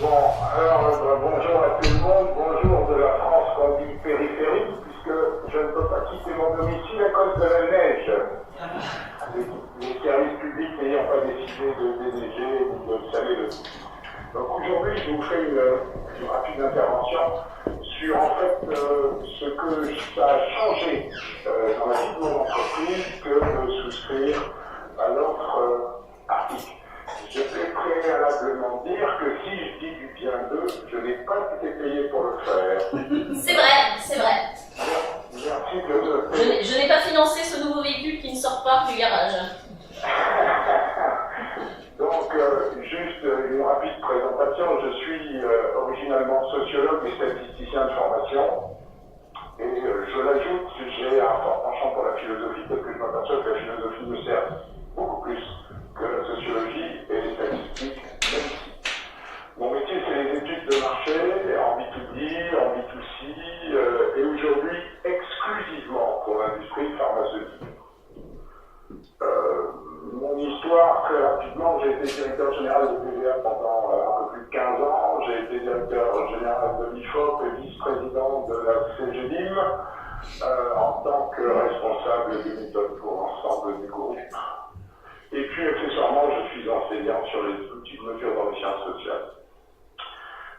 Bonjour à tout le monde, bonjour de la France qu'on dit périphérique, puisque je ne peux pas quitter mon domicile à cause de la neige. Les services publics n'ayant pas décidé de déneiger ou de saler le tout. Donc aujourd'hui, je vous fais une rapide intervention sur en fait ce que ça a changé dans la vie de mon entreprise que de souscrire à l'autre article. Je vais préalablement dire que si je dis du bien d'eux, je n'ai pas été payé pour le faire. C'est vrai, c'est vrai. Merci de Je n'ai pas financé ce nouveau véhicule qui ne sort pas du garage. Donc, juste une rapide présentation. Je suis originalement sociologue et statisticien de formation. Et je l'ajoute, j'ai un fort penchant pour la philosophie parce que je m'aperçois que la philosophie me sert beaucoup plus que la sociologie et les statistiques. Mon métier, c'est les études de marché en B2B, en B2C et aujourd'hui exclusivement pour l'industrie pharmaceutique. Mon histoire, très rapidement, j'ai été directeur général de PVA pendant un peu plus de 15 ans. J'ai été directeur général de l'IFOP et vice-président de la CGDIM en tant que responsable des méthodes pour l'ensemble du groupe. Et puis, accessoirement, je suis enseignant sur les outils de mesure dans les sciences sociales.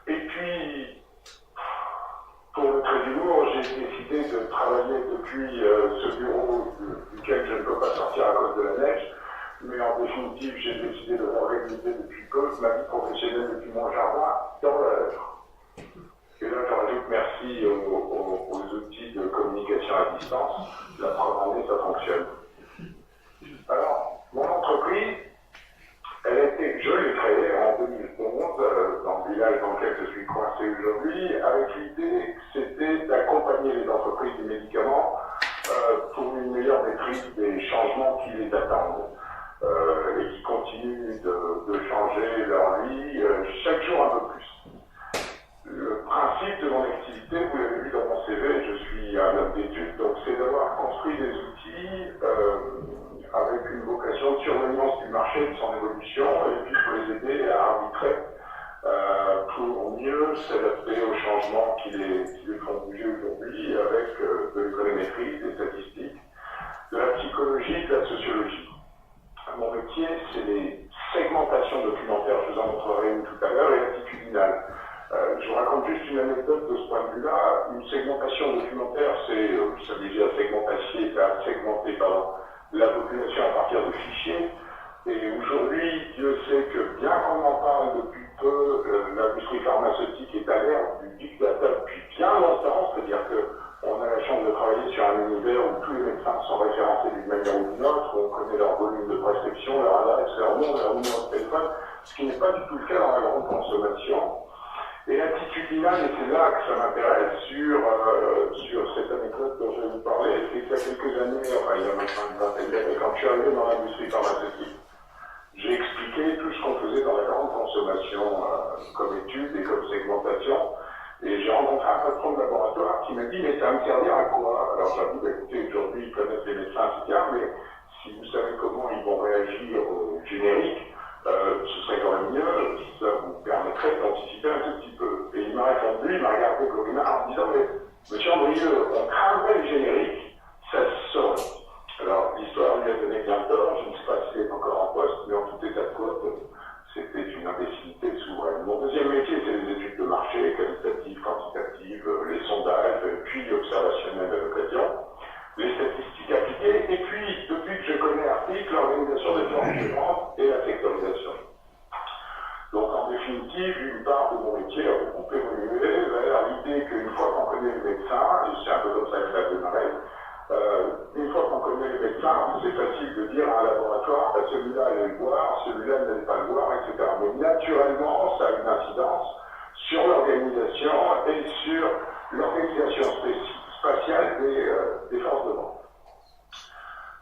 Et puis, pour le trait d'humour, j'ai décidé de travailler depuis ce bureau duquel je ne peux pas sortir à cause de la neige. Mais en définitive, j'ai décidé de réorganiser depuis peu ma vie professionnelle depuis mon jardin dans l'heure. Et là, je rajoute merci aux outils de communication à distance. La preuve en est, ça fonctionne. Alors, mon entreprise, je l'ai créée en 2011 dans le village dans lequel je suis coincé aujourd'hui, avec l'idée que c'était d'accompagner les entreprises du médicament pour une meilleure maîtrise des changements qui les attendent. Et qui continuent de changer leur vie chaque jour un peu plus. Le principe de mon activité, vous l'avez vu dans mon CV, je suis un homme d'études, donc c'est d'avoir construit des outils avec une vocation de surveillance du marché, de son évolution, et puis pour les aider à arbitrer pour mieux s'adapter aux changements qui les font bouger aujourd'hui avec de l'économétrie, des statistiques, de la psychologie, de la sociologie. Mon métier, c'est les segmentations documentaires, je vous en montrerai une tout à l'heure, et attitudinales. Je vous raconte juste une anecdote de ce point de vue-là. Une segmentation documentaire, ça veut dire segmenter la population à partir de fichiers. Et aujourd'hui, Dieu sait que bien qu'on en parle depuis peu, l'industrie pharmaceutique est à l'ère du big data depuis bien longtemps, c'est-à-dire qu'on a la chance de travailler sur un univers où tous les médecins sont référencés d'une manière ou d'une autre, où on connaît leur volume de prescription, leur adresse, leur nom, leur numéro de téléphone, ce qui n'est pas du tout le cas dans la grande consommation. Et l'attitudinale, et c'est là que ça m'intéresse, sur cette anecdote dont je vais vous parler, c'est qu'il y a quelques années, enfin il y a maintenant une vingtaine d'années, quand je suis arrivé dans l'industrie pharmaceutique, j'ai expliqué tout ce qu'on faisait dans la grande consommation comme étude et comme segmentation. Et j'ai rencontré un patron de laboratoire qui m'a dit « mais ça va me servir à quoi ?» Alors j'ai dit « écoutez, aujourd'hui ils connaissent les médecins, etc. mais si vous savez comment ils vont réagir au générique, ce serait quand même mieux, ça vous permettrait d'anticiper un tout petit peu. » Et il m'a répondu, il m'a regardé comme une en disant « mais monsieur Andrieux, on craindrait le générique, ça se saurait. » Alors l'histoire lui a donné bien tort, je ne sais pas s'il est encore en poste, mais en tout état de cause, c'était une imbécilité souveraine. Mon deuxième métier, c'est les études de marché, qualitatives, quantitatives, les sondages, puis observationnels à l'occasion, les statistiques appliquées, et puis, depuis que je connais l'article, l'organisation des formes de vente et la sectorisation. Donc, en définitive, une part de mon métier a beaucoup évolué vers l'idée qu'une fois qu'on connaît le médecin, et c'est un peu comme ça que ça a démarré, une fois qu'on connaît les médecins, c'est facile de dire à un laboratoire, celui-là allait le voir, celui-là n'allait pas le voir, etc. Mais naturellement, ça a une incidence sur l'organisation et sur l'organisation spatiale des forces de vente.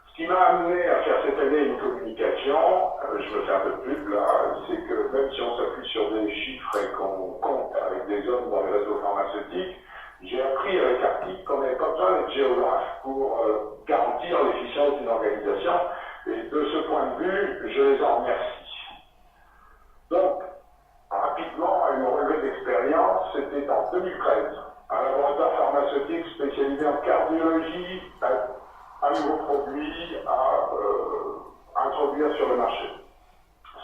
Ce qui m'a amené à faire cette année une communication, je me fais un peu de pub là, c'est que même si on s'appuie sur des chiffres et qu'on compte avec des hommes dans les réseaux pharmaceutiques, j'ai appris avec Arctic qu'on n'avait pas besoin d'être géographe pour garantir l'efficience d'une organisation, et de ce point de vue, je les en remercie. Donc, rapidement, il me puis un nouveau produit à introduire sur le marché.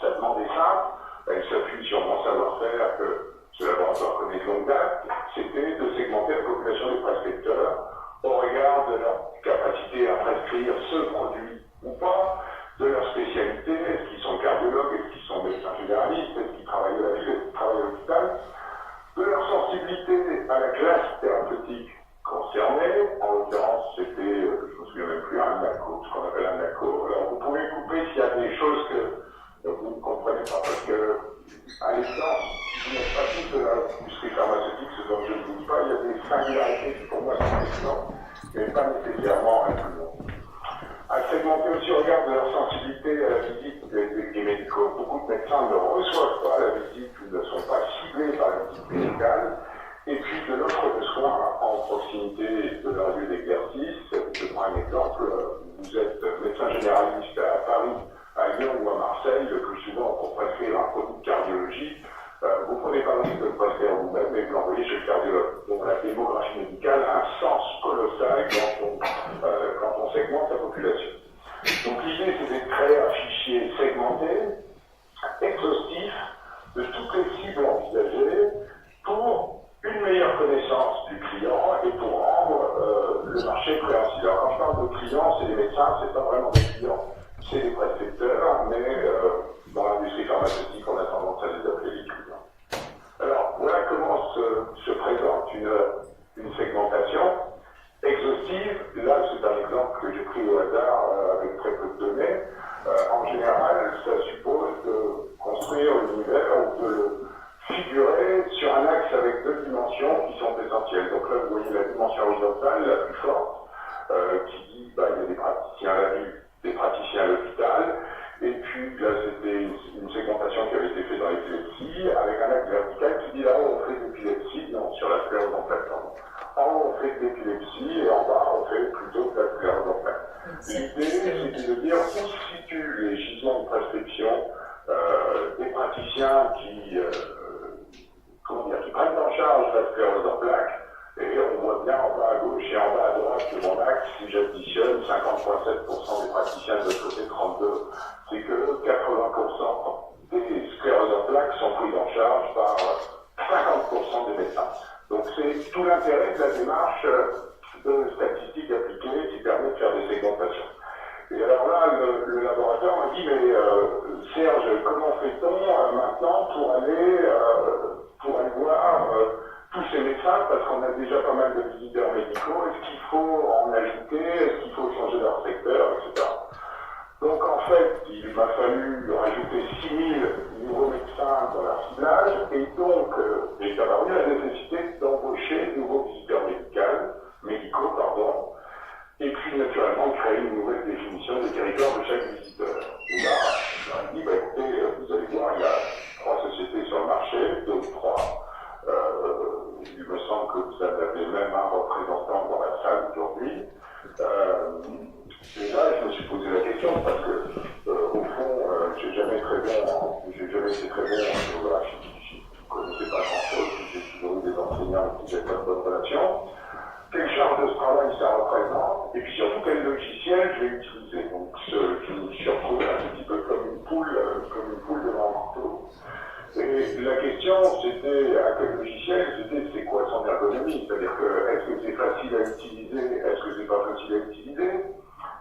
Sa demande est simple, elle s'appuie sur mon savoir-faire que ce laboratoire connaît de longue date, c'était de segmenter la population des prescripteurs au regard de leur capacité à prescrire ce produit ou pas, de leur spécialité, est-ce qu'ils sont cardiologues, est-ce qu'ils sont médecins généralistes, est-ce qu'ils travaillent à la ville, est-ce qu'ils travaillent à l'hôpital, de leur sensibilité à la classe thérapeutique concernée, en l'occurrence c'était, je ne me souviens même plus, un NACO, ce qu'on appelle un NACO. Alors vous pouvez couper s'il y a des choses que vous ne comprenez pas, parce que à l'évidence, si vous n'êtes pas tous de l'industrie pharmaceutique, ce dont je ne vous dis pas, il y a des singularités qui pour moi sont excellentes, mais pas nécessairement incluantes. À segmenter aussi au regard de leur sensibilité à la visite des médicaux. Beaucoup de médecins ne reçoivent pas la visite ou ne sont pas ciblés par la visite médicale. Et puis de l'offre de soins en proximité de leur lieu d'exercice. Je prends un exemple. Vous êtes médecin généraliste à Paris, à Lyon ou à Marseille. Le plus souvent, pour prescrire un produit de cardiologie, vous ne prenez pas le risque de le prescrire vous-même et vous l'envoyez chez le cardiologue. Donc la démographie médicale a un sens colossal quand on segmente la population. Donc l'idée, c'était de créer un fichier segmenté, exhaustif, de toutes les cibles envisagées pour une meilleure connaissance du client et pour rendre le marché préhensible. Alors quand je parle de clients, c'est des médecins, c'est pas vraiment des clients, c'est des prescripteurs, mais dans l'industrie pharmaceutique, on a tendance à les appeler les clients. Alors voilà comment se présente une segmentation exhaustive. Là, c'est un exemple que j'ai pris au hasard avec très peu de données. En général, ça suppose de construire l'univers ou de le figurer sur un axe avec deux dimensions qui sont essentielles. Donc là, vous voyez la dimension horizontale, la plus forte, qui dit il y a des praticiens à la ville, des praticiens à l'hôpital. Et puis là, c'était une segmentation qui avait été faite dans l'épilepsie, avec un axe vertical qui dit là-haut on fait de l'épilepsie, non, sur la sclérose en plaques. En haut on fait de l'épilepsie et en bas on fait plutôt de la sclérose en plaques. L'idée, c'était de dire où se situent les gisements de prescription des praticiens qui prennent en charge la sclérose en plaques. Et on voit bien en bas à gauche et en bas à droite de mon axe, si j'additionne 50,7% des praticiens de l'autre côté 32, c'est que 80% des scléroses en plaques sont prises en charge par 50% des médecins. Donc c'est tout l'intérêt de la démarche de statistiques appliquées qui permet de faire des segmentations. Et alors là, le laboratoire m'a dit, mais Serge, comment fait-on maintenant pour aller voir tous ces médecins, parce qu'on a déjà pas mal de visiteurs médicaux, est-ce qu'il faut en ajouter, est-ce qu'il faut changer leur secteur, etc. Donc en fait, il m'a fallu rajouter 6000 nouveaux médecins dans leur ciblage, et donc est apparue la nécessité d'embaucher de nouveaux visiteurs médicaux, et puis naturellement créer une nouvelle définition des territoires de chaque visiteur. Et là, je leur ai dit, écoutez, vous allez voir, il y a 3 sociétés sur le marché, 2 ou 3. Il me semble que vous avez même un représentant dans la salle aujourd'hui. Et là, je me suis posé la question parce que, au fond, j'ai jamais été très bon en géographie. Je ne connaissais pas grand-chose, j'ai toujours eu des enseignants avec qui j'ai pas de bonnes relations. Quelle charge de ce travail ça représente, et puis surtout quel logiciel je vais utiliser. Donc, je me suis retrouvé un petit peu comme une poule devant un couteau. Et la question, c'était à quel logiciel, c'est quoi son ergonomie, c'est-à-dire que est-ce que c'est facile à utiliser, est-ce que c'est pas facile à utiliser,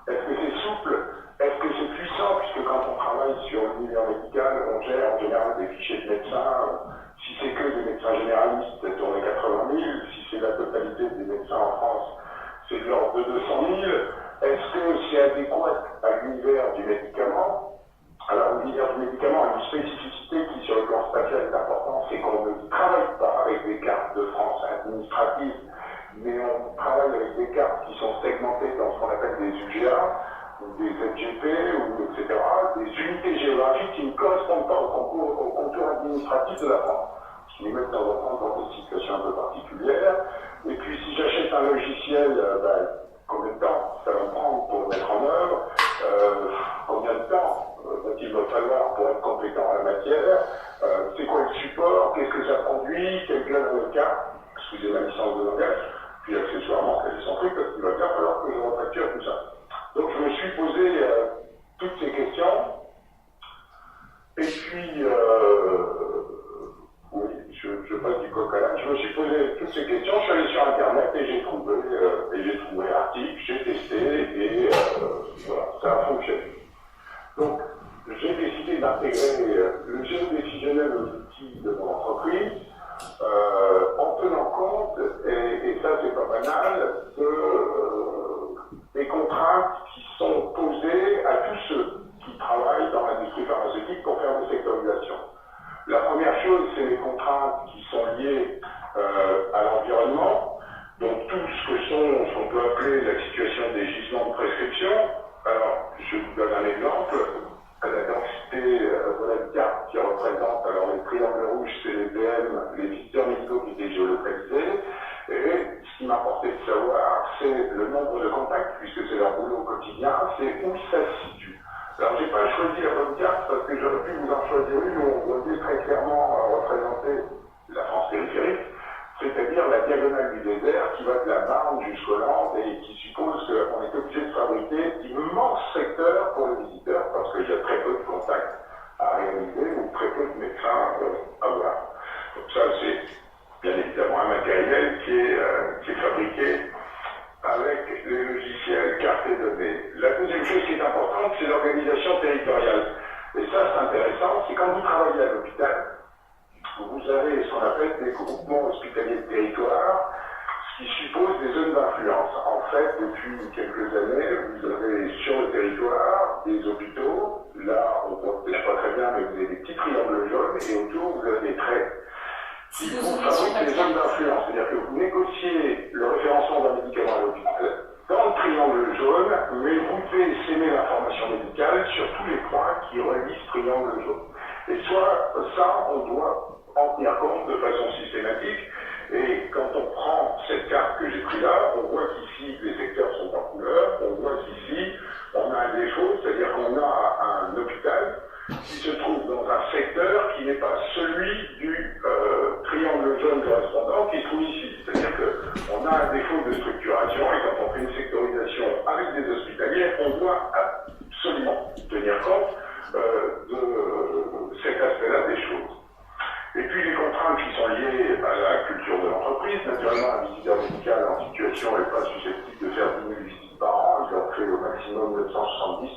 est-ce que c'est souple, est-ce que c'est puissant, puisque quand on travaille sur l'univers médical, on gère en général des fichiers de médecins, si c'est que des médecins généralistes, on est 80 000, si c'est la totalité des médecins en France, c'est de l'ordre de 200 000, est-ce que c'est adéquat à l'univers du médicament? Alors, l'univers du médicament a une spécificité qui, sur le plan spatial, est importante, c'est qu'on ne travaille pas avec des cartes de France administratives, mais on travaille avec des cartes qui sont segmentées dans ce qu'on appelle des UGA, ou des ZGP, ou etc., des unités géographiques qui ne correspondent pas au contour administratif de la France, ce qui nous met de temps en temps dans des situations un peu particulières. Et puis, si j'achète un logiciel, combien de temps ça va me prendre pour le mettre en œuvre? Combien de temps va-t-il me falloir pour être compétent en la matière? C'est quoi le support? Qu'est-ce que ça produit? Quel cas, excusez ma licence de langage, puis accessoirement télécentrique, parce qu'il va bien falloir que je refacture tout ça. Donc je me suis posé toutes ces questions, et puis, oui, je passe du coq à l'âne, je me suis posé toutes ces questions, je suis allé sur Internet et j'ai trouvé articles, j'ai testé, et voilà, ça a fonctionné. Donc, j'ai décidé d'intégrer le géodécisionnel aux outils de mon entreprise, en tenant compte, et ça c'est pas banal, des contraintes qui sont posées à tous ceux qui travaillent dans l'industrie pharmaceutique pour faire des sectorisations. La première chose, c'est les contraintes qui sont liées à l'environnement, donc tout ce qu'on peut appeler la situation des gisements de prescription. Alors, je vous donne un exemple. La densité, voilà une carte qui représente, alors les triangles rouges, c'est les VM, les visiteurs médicaux qui étaient géolocalisés. Et ce qui m'importait de savoir, c'est le nombre de contacts, puisque c'est leur boulot au quotidien, c'est où ça se situe. Alors, j'ai pas choisi la bonne carte parce que j'aurais pu vous en choisir une où on voyait très clairement représenter la France périphérique, c'est-à-dire la diagonale du désert qui va de la Marne jusqu'au Land et qui suppose qu'on est obligé de fabriquer d'immenses secteurs pour les visiteurs parce qu'il y a très peu de contacts à réaliser ou très peu de médecins à voir. Donc ça, c'est bien évidemment un matériel qui est fabriqué avec les logiciels cartes et données. La deuxième chose qui est importante, c'est l'organisation territoriale. Et ça, c'est intéressant, c'est quand vous travaillez à l'hôpital, vous avez ce qu'on appelle des groupements hospitaliers de territoire, ce qui suppose des zones d'influence. En fait, depuis quelques années, vous avez sur le territoire des hôpitaux, là, on ne voit peut-être pas très bien, mais vous avez des petits triangles jaunes, et autour, vous avez des traits qui vous fabriquent des zones d'influence. C'est-à-dire que vous négociez le référencement d'un médicament à l'hôpital dans le triangle jaune, mais vous devez s'aimer l'information médicale sur tous les points qui relient ce triangle jaune. Et soit ça, on doit en tenir compte de façon systématique. Et quand on prend cette carte que j'ai prise là, on voit qu'ici, les secteurs sont en couleur, on voit qu'ici, on a un défaut, c'est-à-dire qu'on a un hôpital qui se trouve dans un secteur qui n'est pas celui du triangle jaune correspondant qui se trouve ici. C'est-à-dire qu'on a un défaut de structuration et quand on fait une sectorisation avec des hospitaliers, on doit absolument tenir compte de cet aspect-là des choses. Et puis les contraintes qui sont liées à la culture de l'entreprise, naturellement un visiteur médical en situation n'est pas susceptible de faire 10 000 visites par an, il en fait au maximum 970,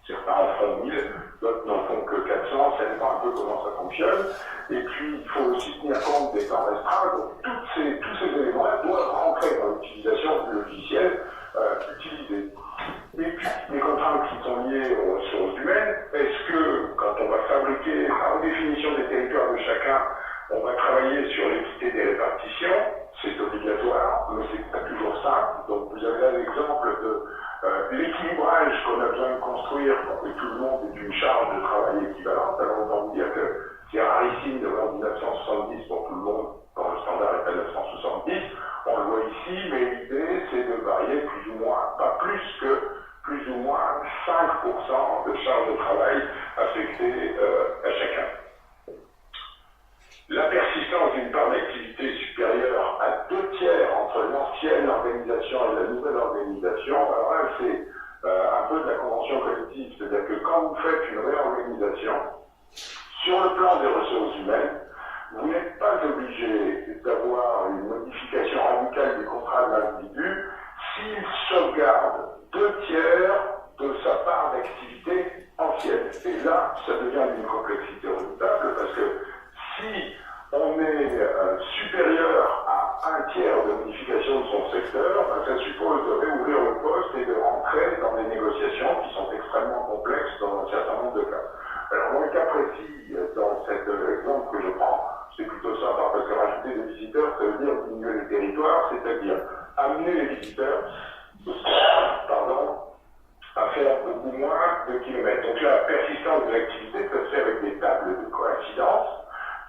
certains en font 1000, d'autres n'en font que 400, ça dépend un peu comment ça fonctionne. Et puis il faut aussi tenir compte des temps restreints, donc tous ces éléments-là doivent rentrer dans l'utilisation du logiciel utilisé. Et puis les contraintes qui sont liées aux ressources humaines, est-ce que quand on va fabriquer la redéfinition des territoires de chacun, on va travailler sur l'équité des répartitions, c'est obligatoire, mais c'est pas toujours simple. Donc vous avez là l'exemple de l'équilibrage qu'on a besoin de construire pour que tout le monde ait une charge de travail équivalente. Alors on va vous dire que c'est rarissime de voir 1970 pour tout le monde, quand le standard est à 970. On le voit ici, mais l'idée c'est de varier plus ou moins, pas plus que plus ou moins 5% de charge de travail affectée à chacun. La persistance d'une part d'activité supérieure à 2/3 entre l'ancienne organisation et la nouvelle organisation, alors là c'est un peu de la convention collective, c'est-à-dire que quand vous faites une réorganisation, sur le plan des ressources humaines, vous n'êtes pas obligé d'avoir une modification radicale du contrat de l'individu s'il sauvegarde 2/3 de sa part d'activité ancienne. Et là, ça devient d'une complexité redoutable parce que si on est supérieur à 1/3 de modification de son secteur, ben, ça suppose de réouvrir le poste et de rentrer dans des négociations qui sont extrêmement complexes dans un certain nombre de cas. Alors dans le cas précis, dans cet exemple que je prends, c'est plutôt sympa parce que rajouter des visiteurs, ça veut dire diminuer les territoires, c'est-à-dire amener les visiteurs à faire beaucoup moins de kilomètres. Donc la persistance de l'activité peut se faire avec des tables de coïncidence.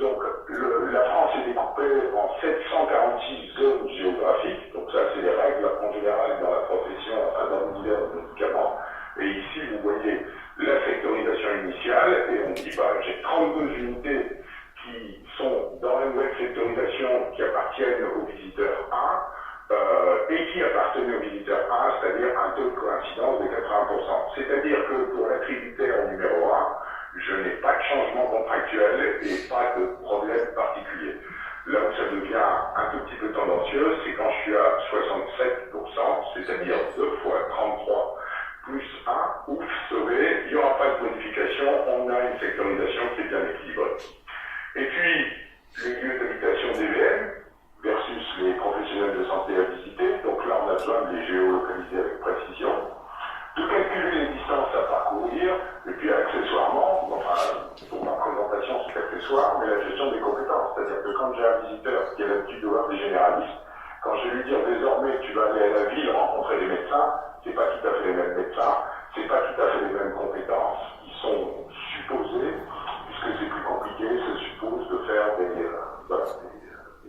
Donc la France est découpée en 746 zones géographiques, donc ça c'est les règles en général dans la profession, enfin dans l'univers des médicaments. Et ici vous voyez la sectorisation initiale et on dit bah, j'ai 32 unités qui sont dans la nouvelle sectorisation qui appartiennent au visiteur 1 C'est-à-dire que pour l'attributaire numéro 1, je n'ai pas de changement contractuel et pas de problème particulier. Là où ça devient un tout petit peu tendancieux, c'est quand je suis à 67%, c'est-à-dire 2 fois 33 plus 1, ouf, sauvé, il n'y aura pas de modification, on a une sectorisation qui est bien équilibrée. Et puis, les lieux d'habitation DVM versus les professionnels de santé à visiter, donc là on a besoin de les géolocaliser avec précision, de calculer les distances à parcourir, et puis accessoirement, enfin, pour ma présentation c'est accessoire, mais la gestion des compétences, c'est-à-dire que quand j'ai un visiteur qui a l'habitude de voir des généralistes, quand je vais lui dire désormais tu vas aller à la ville rencontrer des médecins, c'est pas tout à fait les mêmes médecins, c'est pas tout à fait les mêmes compétences, ils sont supposés, puisque c'est plus compliqué, ça suppose de faire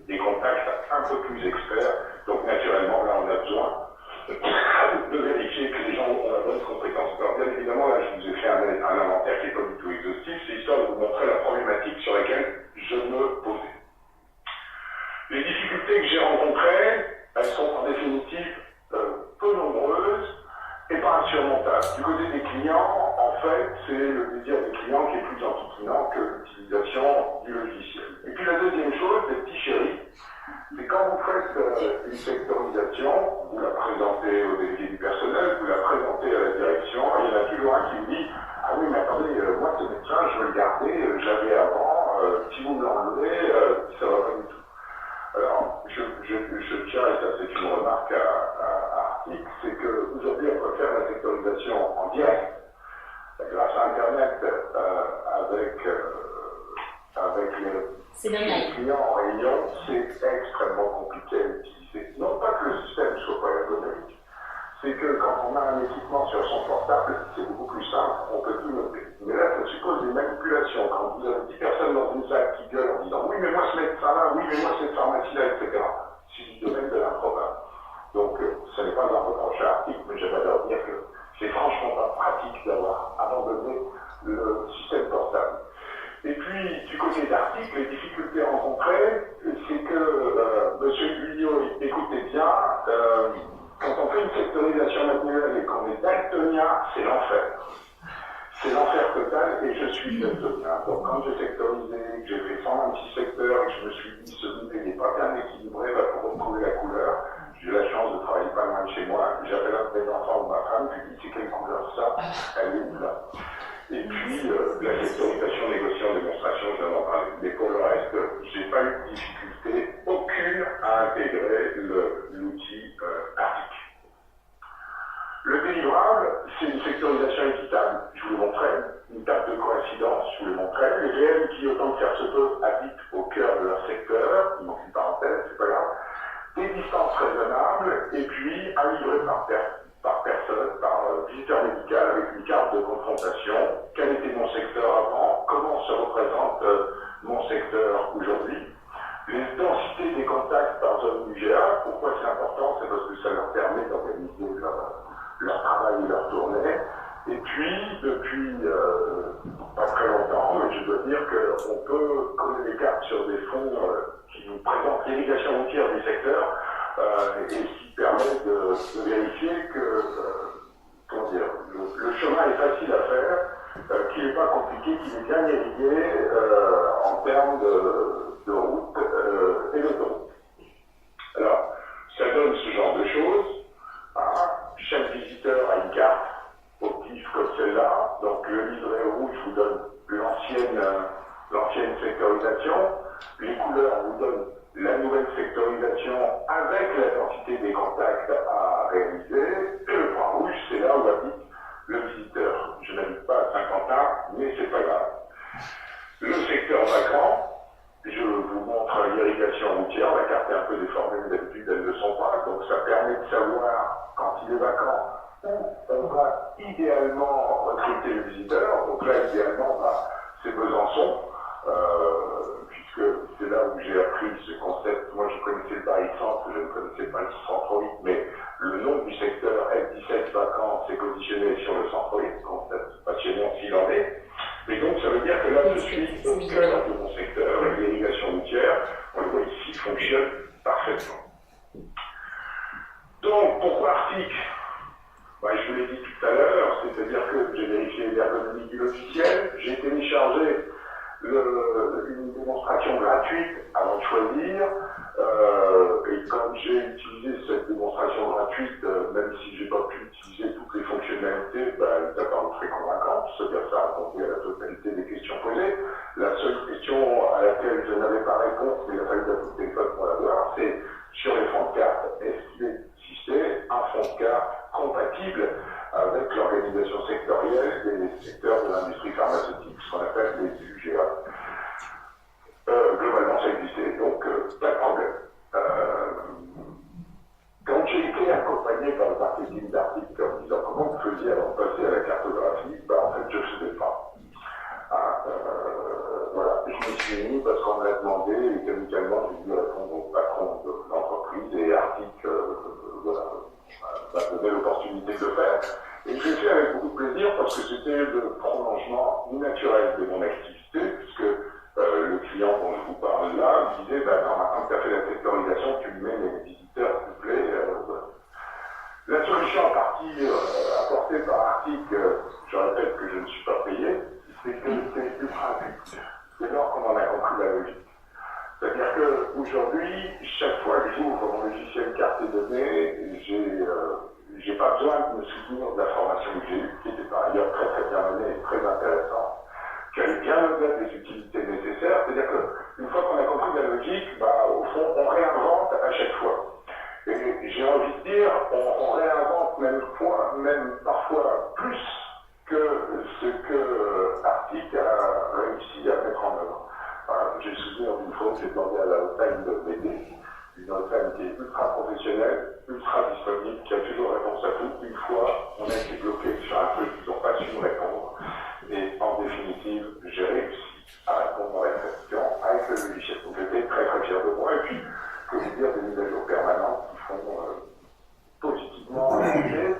des contacts un peu plus experts, donc naturellement là on a besoin de vérifier que les gens ont la bonne compétence. Alors bien évidemment, là je vous ai fait un inventaire qui n'est pas du tout exhaustif, c'est histoire de vous montrer la problématique sur laquelle je me posais. Les difficultés que j'ai rencontrées, elles sont en définitive peu nombreuses et pas insurmontables. Du côté des clients, en fait, c'est le désir des clients qui est plus enquiquinant que l'utilisation du logiciel. Et puis la deuxième chose, les petits chéris, c'est quand vous faites une sectorisation, vous la présentez au délégué du personnel, vous la présentez à la direction, et il y en a toujours un qui vous dit « Ah oui, mais attendez, moi ce médecin, je veux le garder, j'avais avant, si vous me l'enlevez, ça va pas du tout. » Alors, je tiens, et ça c'est une remarque à Arctic, c'est qu'aujourd'hui on peut faire la sectorisation en direct, grâce à Internet, avec les clients en réunion, c'est extrêmement compliqué à utiliser. Non pas que le système ne soit pas ergonomique, c'est que quand on a un équipement sur son portable, c'est beaucoup plus simple, on peut tout noter. Mais là, ça suppose des manipulations. Quand vous avez 10 personnes dans une salle qui gueulent en disant « Oui, mais moi ce médecin-là, oui, mais moi cette pharmacie-là, etc. » C'est du domaine de l'improbable. Donc, ce n'est pas un reproche à Arctic, mais j'aimerais leur dire que c'est franchement pas pratique d'avoir abandonné le système portable. Et puis, du côté d'Arctic, les difficultés rencontrées, c'est que, monsieur Guyot, écoutez bien, quand on fait une sectorisation manuelle et qu'on est daltonien, c'est l'enfer. C'est l'enfer total et je suis daltonien. Donc quand j'ai sectorisé, que j'ai fait 126 secteurs et que je me suis dit celui qui n'est pas bien équilibré va pour retrouver la couleur, j'ai eu la chance de travailler pas loin de chez moi, j'appelle un de mes enfants ou ma femme, je lui dis c'est quelle couleur ça? Elle est où là? Et puis la sectorisation, négociation, démonstration, je viens d'en parler. Mais pour le reste, j'ai pas eu de difficulté aucune à intégrer l'outil Arctic. Le délivrable, c'est une sectorisation équitable, je vous le montrais, une table de coïncidence, je vous le montrais. Les VM qui, autant que faire se peut, habitent au cœur de leur secteur, il manque une parenthèse, c'est pas grave, des distances raisonnables, et puis un livret par personne, par visiteur médical, avec une carte de confrontation, quel était mon secteur avant, comment se représente mon secteur aujourd'hui, les densités des contacts par zone UGA, pourquoi c'est important, c'est parce que ça leur permet d'organiser leur travail et leur tournée. Et puis, depuis pas très longtemps, mais je dois dire qu'on peut coller des cartes sur des fonds qui nous présentent l'irrigation routière du secteur et qui permet de vérifier que le chemin est facile à faire, qu'il n'est pas compliqué, qu'il est bien irrigué en termes de route et d'autoroute. Alors, ça donne ce genre de choses. Chaque visiteur a une carte au pif comme celle-là. Donc le livret rouge vous donne l'ancienne sectorisation. Les couleurs vous donnent la nouvelle sectorisation avec la densité des contacts à réaliser. Et le point rouge, c'est là où habite le visiteur. Je n'habite pas à Saint-Quentin, mais c'est pas grave. Le secteur vacant, je vous montre l'irrigation routière. La carte est un peu déformée, mais d'habitude elles ne le sont pas. Donc ça permet de savoir, quand il est vacant, où on va idéalement recruter le visiteur. Donc là, idéalement, c'est Besançon, puisque c'est là où j'ai appris ce concept. Moi, je connaissais le Paris-Centre, je ne connaissais pas le centre-ville, mais le nom du secteur F17 vacant s'est positionné sur le centre-ville, concept passionnant s'il en est. Et donc, ça veut dire que là, je suis au cœur de mon secteur, et l'irrigation routière, on le voit ici, fonctionne parfaitement. Donc, pourquoi Arctic? Je vous l'ai dit tout à l'heure, c'est-à-dire du logiciel, j'ai téléchargé une démonstration gratuite avant de choisir, et comme j'ai utilisé cette démonstration gratuite, même si j'ai pas pu utiliser toutes les fonctionnalités, elle est apparue très convaincante, c'est-à-dire ça répondait à la totalité des questions posées. La seule question à laquelle je n'avais pas réponse, mais il a fallu d'ajouter le téléphone pour l'avoir, c'est sur les fonds de carte, est-ce qu'il existait un fonds de carte compatible avec l'organisation sectorielle des secteurs de l'industrie pharmaceutique, ce qu'on appelle les UGA. Globalement, ça existait, donc pas de problème. Quand j'ai été accompagné par le marketing d'articles en disant comment vous faisiez avant de passer à la cartographie, en fait, je ne faisais pas. Voilà, je me suis mis parce qu'on me l'a demandé et qu'amicalement, j'ai dû répondre au patron de l'entreprise et Arctic m'a donné l'opportunité de le faire. Et je l'ai fait avec beaucoup de plaisir parce que c'était le prolongement naturel de mon activité, puisque le client dont je vous parle là me disait maintenant que tu as fait la sectorisation, tu me mets les visiteurs, s'il te plaît. La solution en partie apportée par Arctic, je répète que je ne suis pas payé, c'est que c'est ultra vite. C'est là qu'on en a compris la logique. C'est-à-dire qu'aujourd'hui, chaque fois que j'ouvre mon logiciel carte et données, j'ai pas besoin de me souvenir de la formation que j'ai eue, qui était par ailleurs très très bien menée et très intéressante, qui allait bien au-delà des utilités nécessaires. C'est-à-dire qu'une fois qu'on a compris la logique, au fond, on réinvente à chaque fois. Et j'ai envie de dire, on réinvente même parfois plus que ce que Arctic a réussi à mettre en œuvre. J'ai le souvenir d'une fois que j'ai demandé à la hotline de m'aider, une hotline qui est ultra professionnelle, ultra disponible, qui a toujours réponse à tout. Une fois, on a été bloqué sur un truc qu'ils n'ont pas su nous répondre. Et en définitive, j'ai réussi à répondre à la question avec le logiciel. Donc j'étais très très fier de moi. Et puis, je peux vous dire, des mises à jour permanentes qui font positivement changer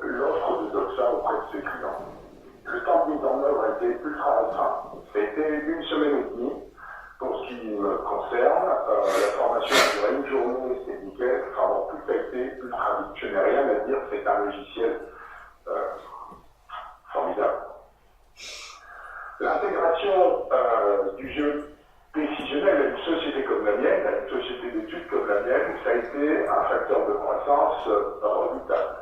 l'offre de Doxa auprès de ses clients. Le temps de mise en œuvre a été ultra restreint. Ça a été une semaine et demie. Pour ce qui me concerne, la formation a duré une journée, c'était nickel. Enfin bon, tout a été ultra vite. Je n'ai rien à dire, c'est un logiciel formidable. L'intégration du jeu décisionnel à une société comme la mienne, à une société d'études comme la mienne, ça a été un facteur de croissance redoutable.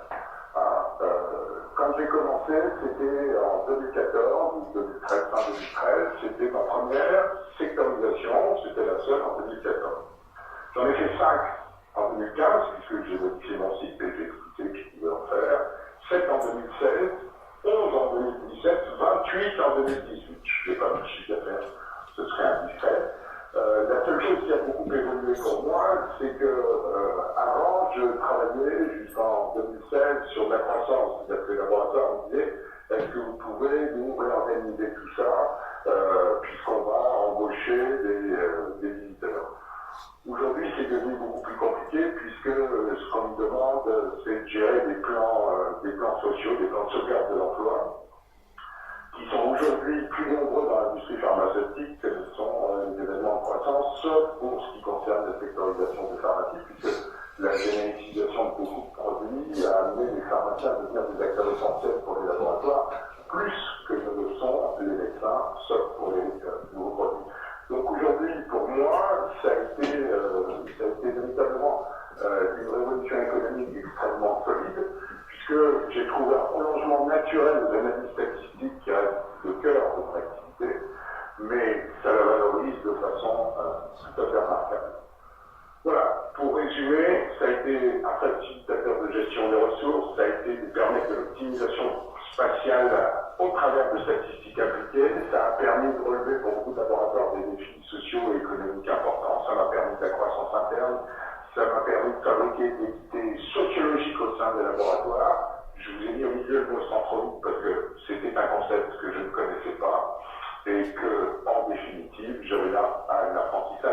Quand j'ai commencé, c'était en 2014 ou 2013, fin 2013, c'était ma première sectorisation, c'était la seule en 2014. J'en ai fait 5 en 2015, puisque j'ai modifié mon site et j'ai expliqué que je pouvais en faire, 7 en 2016, 11 en 2017, 28 en 2018. Je ne fais pas de chiffre d'affaires, ce serait indiscret. La seule chose qui a beaucoup évolué pour moi, c'est que avant, je travaillais jusqu'en 2016 sur la croissance. C'est-à-dire que les laboratoires me disaient, est-ce que vous pouvez nous réorganiser tout ça, puisqu'on va embaucher des visiteurs. Aujourd'hui, c'est devenu beaucoup plus compliqué, puisque ce qu'on me demande, c'est de gérer des plans sociaux, des plans de sauvegarde de l'emploi, qui sont aujourd'hui plus nombreux dans l'industrie pharmaceutique que ce sont les événements de croissance, sauf pour ce qui concerne la sectorisation des pharmacies, puisque la génétisation de beaucoup de produits a amené les pharmaciens à devenir des acteurs essentiels pour les laboratoires, plus que ne le sont les médecins, sauf pour les nouveaux produits. Donc aujourd'hui, pour moi, ça a été véritablement une révolution économique extrêmement solide, puisque j'ai trouvé un prolongement naturel de l'analyse statistique qui reste le cœur de mon activité, mais ça la valorise de façon tout à fait remarquable. Voilà, pour résumer, ça a été un facilitateur de gestion des ressources, ça a été de permettre de l'optimisation spatiale au travers de statistiques appliquées, ça a permis de relever pour beaucoup de laboratoires des défis sociaux et économiques importants, ça m'a permis de la croissance interne, ça m'a permis de fabriquer des équités sociologiques au sein des laboratoires. Je vous ai mis au milieu le mot centrologue parce que c'était un concept que je ne connaissais pas et que, en définitive, j'avais là un apprentissage